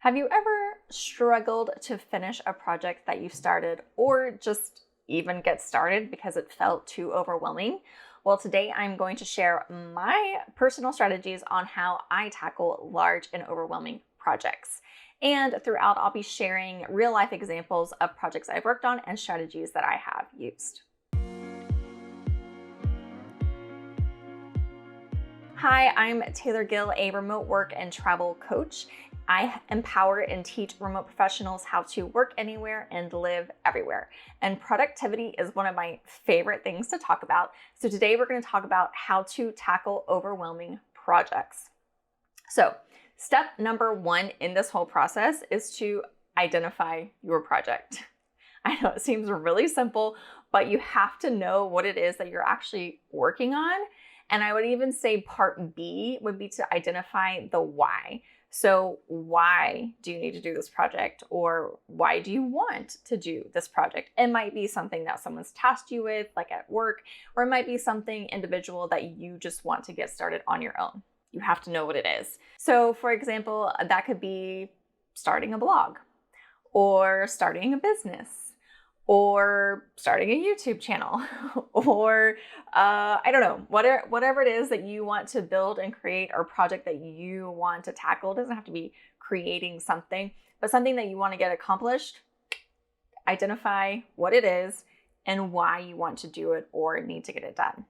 Have you ever struggled to finish a project that you started or just even get started because it felt too overwhelming? Well, today I'm going to share my personal strategies on how I tackle large and overwhelming projects. And throughout, I'll be sharing real life examples of projects I've worked on and strategies that I have used. Hi, I'm Taylor Gill, a remote work and travel coach. I empower and teach remote professionals how to work anywhere and live everywhere. And productivity is one of my favorite things to talk about. So today we're going to talk about how to tackle overwhelming projects. So step number one in this whole process is to identify your project. I know it seems really simple, but you have to know what it is that you're actually working on. And I would even say part B would be to identify the why. So why do you need to do this project? Or why do you want to do this project? It might be something that someone's tasked you with, like at work, or it might be something individual that you just want to get started on your own. You have to know what it is. So for example, that could be starting a blog or starting a business, or starting a YouTube channel, or I don't know, whatever it is that you want to build and create, or project that you want to tackle. It doesn't have to be creating something, but something that you want to get accomplished. Identify what it is and why you want to do it or need to get it done.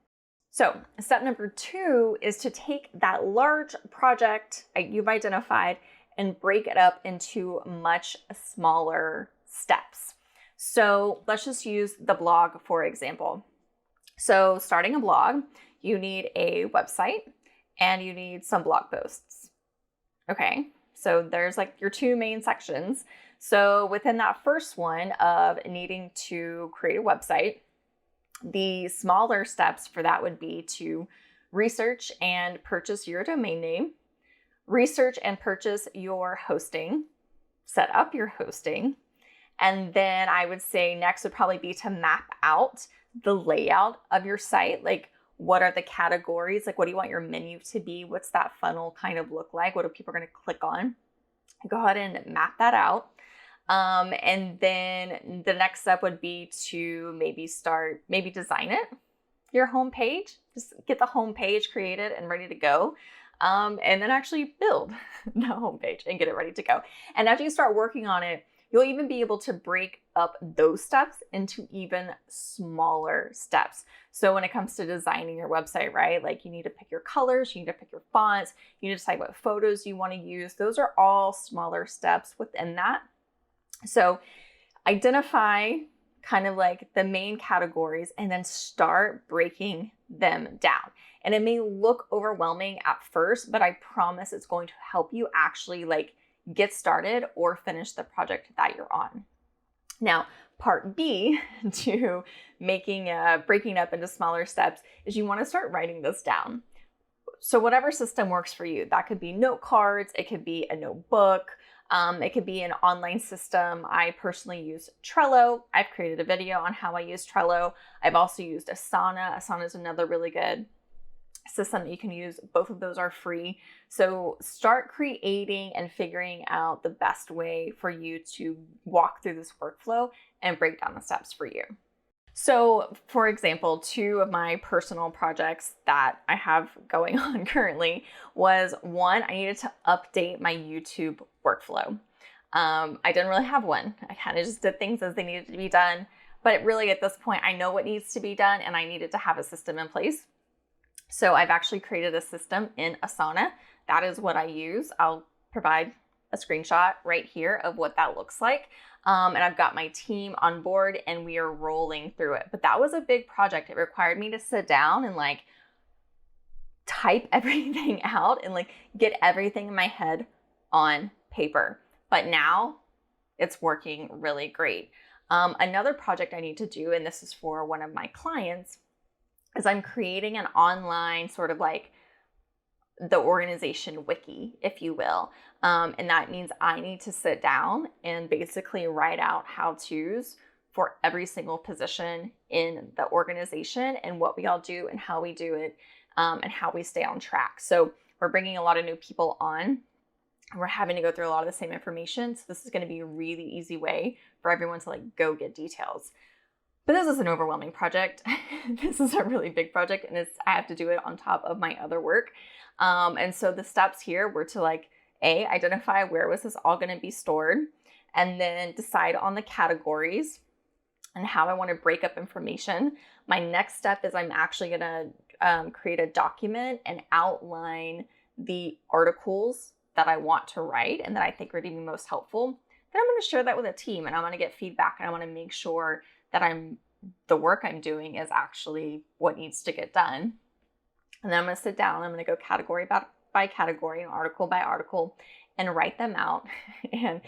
So step number two is to take that large project you've identified and break it up into much smaller steps. So let's just use the blog, for example. So starting a blog, you need a website and you need some blog posts. Okay, so there's like your two main sections. So within that first one of needing to create a website, the smaller steps for that would be to research and purchase your domain name, research and purchase your hosting, set up your hosting. And then I would say next would probably be to map out the layout of your site. Like, what are the categories? Like, what do you want your menu to be? What's that funnel kind of look like? What are people going to click on? Go ahead and map that out. And then the next step would be to maybe design it, your homepage. Just get the homepage created and ready to go. And then actually build the homepage and get it ready to go. And after you start working on it, you'll even be able to break up those steps into even smaller steps. So when it comes to designing your website, right? Like, you need to pick your colors, you need to pick your fonts, you need to decide what photos you want to use. Those are all smaller steps within that. So identify kind of like the main categories and then start breaking them down. And it may look overwhelming at first, but I promise it's going to help you actually like get started or finish the project that you're on. Now, part B to breaking up into smaller steps is you want to start writing this down. So whatever system works for you, that could be note cards, it could be a notebook, it could be an online system. I personally use Trello. I've created a video on how I use Trello. I've also used Asana. Asana is another really good system that you can use. Both of those are free. So start creating and figuring out the best way for you to walk through this workflow and break down the steps for you. So for example, two of my personal projects that I have going on currently was one, I needed to update my YouTube workflow. I didn't really have one. I kind of just did things as they needed to be done. But really at this point, I know what needs to be done and I needed to have a system in place. So I've actually created a system in Asana. That is what I use. I'll provide a screenshot right here of what that looks like. And I've got my team on board and we are rolling through it. But that was a big project. It required me to sit down and like type everything out and like get everything in my head on paper. But now it's working really great. Another project I need to do, and this is for one of my clients, is I'm creating an online sort of like the organization wiki, if you will. And that means I need to sit down and basically write out how-tos for every single position in the organization and what we all do and how we do it, and how we stay on track. So we're bringing a lot of new people on. we're having to go through a lot of the same information. So this is going to be a really easy way for everyone to like go get details. But this is an overwhelming project. This is a really big project, and I have to do it on top of my other work. And so the steps here were to like, identify where was this all going to be stored, and then decide on the categories and how I want to break up information. My next step is I'm actually going to create a document and outline the articles that I want to write and that I think are going to be most helpful. Then I'm going to share that with a team, and I'm going to get feedback, and I want to make sure that the work I'm doing is actually what needs to get done. And then I'm going to sit down, I'm going to go category by category and article by article and write them out and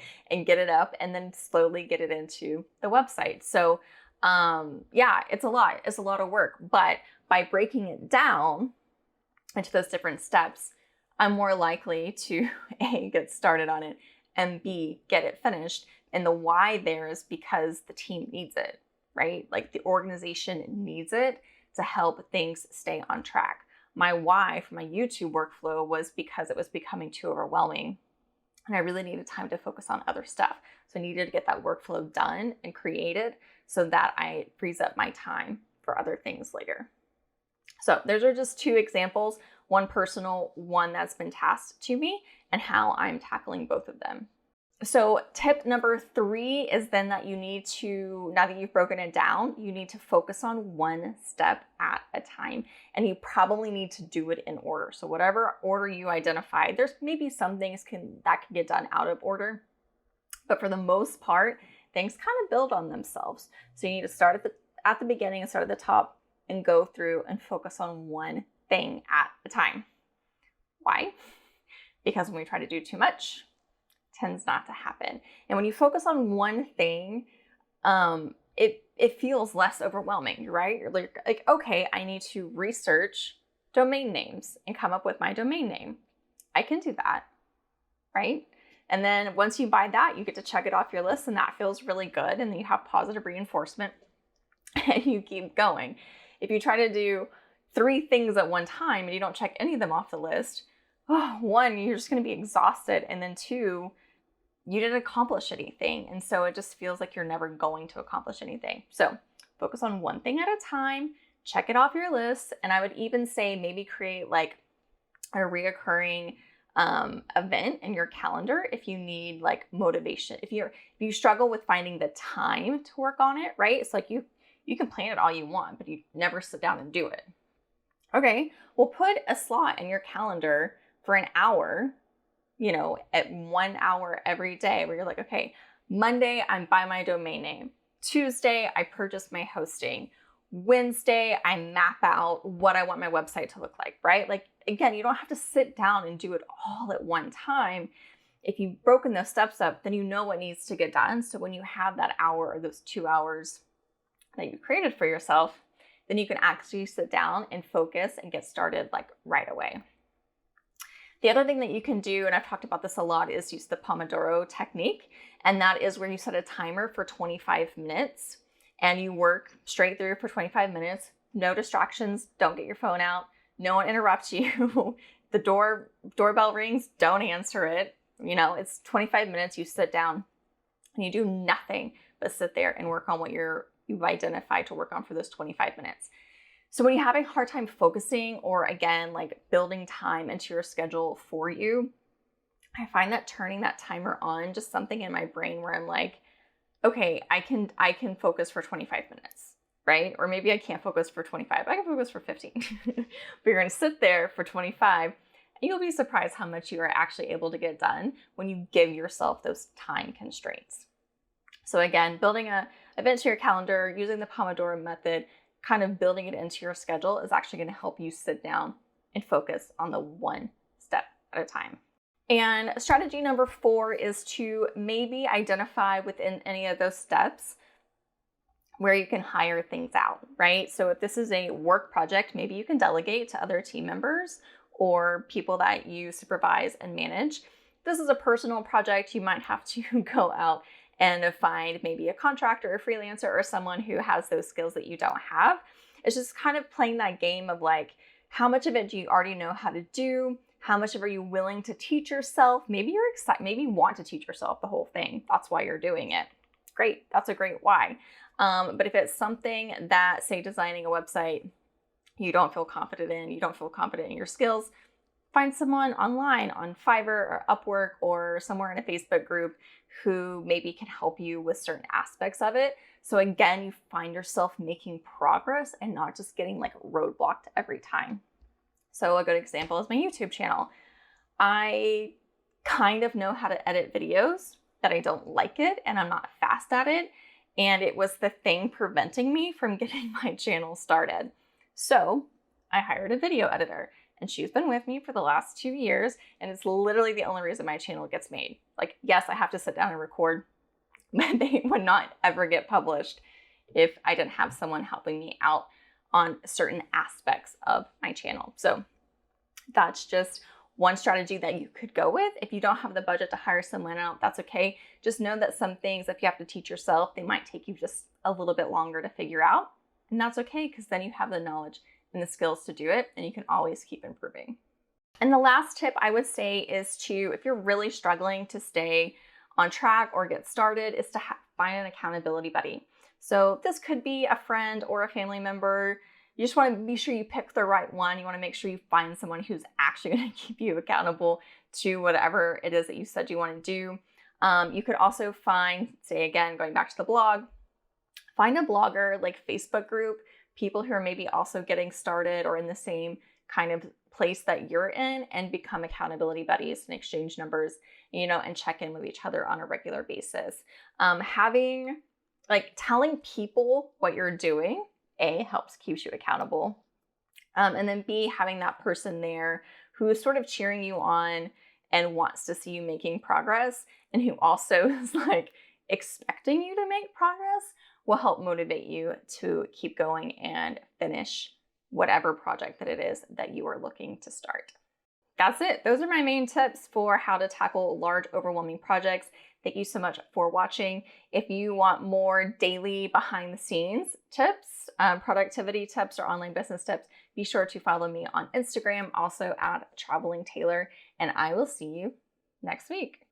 get it up, and then slowly get it into the website. So it's a lot. It's a lot of work, but by breaking it down into those different steps, I'm more likely to A, get started on it, and B, get it finished. And the why there is because the team needs it, right? Like the organization needs it to help things stay on track. My why for my YouTube workflow was because it was becoming too overwhelming, and I really needed time to focus on other stuff. So I needed to get that workflow done and created so that I frees up my time for other things later. So those are just two examples, one personal, one that's been tasked to me, and how I'm tackling both of them. So tip number 3 is then that you need to, now that you've broken it down, you need to focus on one step at a time. And you probably need to do it in order. So whatever order you identify, there's maybe some things that can get done out of order. But for the most part, things kind of build on themselves. So you need to start at the beginning and start at the top and go through and focus on one thing at a time. Why? Because when we try to do too much, tends not to happen. And when you focus on one thing, it feels less overwhelming, right? You're like, okay, I need to research domain names and come up with my domain name. I can do that, right? And then once you buy that, you get to check it off your list, and that feels really good. And then you have positive reinforcement and you keep going. If you try to do 3 things at one time and you don't check any of them off the list, 1, you're just going to be exhausted. And then 2, you didn't accomplish anything. And so it just feels like you're never going to accomplish anything. So focus on one thing at a time, check it off your list. And I would even say maybe create like a reoccurring event in your calendar if you need like motivation. If you struggle with finding the time to work on it, right? It's like you can plan it all you want, but you never sit down and do it. Okay, well, put a slot in your calendar for an hour, at 1 hour every day where you're like, okay, Monday, I'm by my domain name. Tuesday, I purchase my hosting. Wednesday, I map out what I want my website to look like, right? Like, again, you don't have to sit down and do it all at one time. If you've broken those steps up, then you know what needs to get done. So when you have that hour or those 2 hours that you created for yourself, then you can actually sit down and focus and get started like right away. The other thing that you can do, and I've talked about this a lot, is use the Pomodoro Technique. And that is where you set a timer for 25 minutes and you work straight through for 25 minutes. No distractions. Don't get your phone out. No one interrupts you. The doorbell rings. Don't answer it. It's 25 minutes. You sit down and you do nothing but sit there and work on what you've identified to work on for those 25 minutes. So when you have a hard time focusing, or again, like building time into your schedule for you, I find that turning that timer on, just something in my brain where I'm like, okay, I can focus for 25 minutes, right? Or maybe I can't focus for 25, I can focus for 15. But you're gonna sit there for 25 and you'll be surprised how much you are actually able to get done when you give yourself those time constraints. So again, building an event to your calendar, using the Pomodoro method, kind of building it into your schedule is actually going to help you sit down and focus on the one step at a time. And strategy number 4 is to maybe identify within any of those steps where you can hire things out, right? So if this is a work project, maybe you can delegate to other team members or people that you supervise and manage. If this is a personal project, you might have to go out and find maybe a contractor or freelancer or someone who has those skills that you don't have. It's just kind of playing that game of like, how much of it do you already know how to do? How much are you willing to teach yourself? Maybe you're excited, maybe you want to teach yourself the whole thing. That's why you're doing it. Great, that's a great why. But if it's something that, say, designing a website, you don't feel confident in, you don't feel confident in your skills, find someone online on Fiverr or Upwork or somewhere in a Facebook group who maybe can help you with certain aspects of it. So again, you find yourself making progress and not just getting like roadblocked every time. So a good example is my YouTube channel. I kind of know how to edit videos, but I don't like it and I'm not fast at it. And it was the thing preventing me from getting my channel started. So I hired a video editor and she's been with me for the last 2 years. And it's literally the only reason my channel gets made. Like, yes, I have to sit down and record, but they would not ever get published if I didn't have someone helping me out on certain aspects of my channel. So that's just one strategy that you could go with. If you don't have the budget to hire someone out, that's okay. Just know that some things, if you have to teach yourself, they might take you just a little bit longer to figure out. And that's okay, because then you have the knowledge and the skills to do it, and you can always keep improving. And the last tip I would say is to, if you're really struggling to stay on track or get started, is to find an accountability buddy. So this could be a friend or a family member. You just want to be sure you pick the right one. You want to make sure you find someone who's actually going to keep you accountable to whatever it is that you said you want to do. You could also find, say again, going back to the blog, find a blogger, like Facebook group, people who are maybe also getting started or in the same kind of place that you're in, and become accountability buddies and exchange numbers, and check in with each other on a regular basis. Telling people what you're doing, A, helps keep you accountable. And then B, having that person there who is sort of cheering you on and wants to see you making progress, and who also is like expecting you to make progress, will help motivate you to keep going and finish whatever project that it is that you are looking to start. That's it. Those are my main tips for how to tackle large, overwhelming projects. Thank you so much for watching. If you want more daily behind the scenes tips, productivity tips, or online business tips, be sure to follow me on Instagram, also at Traveling Taylor, and I will see you next week.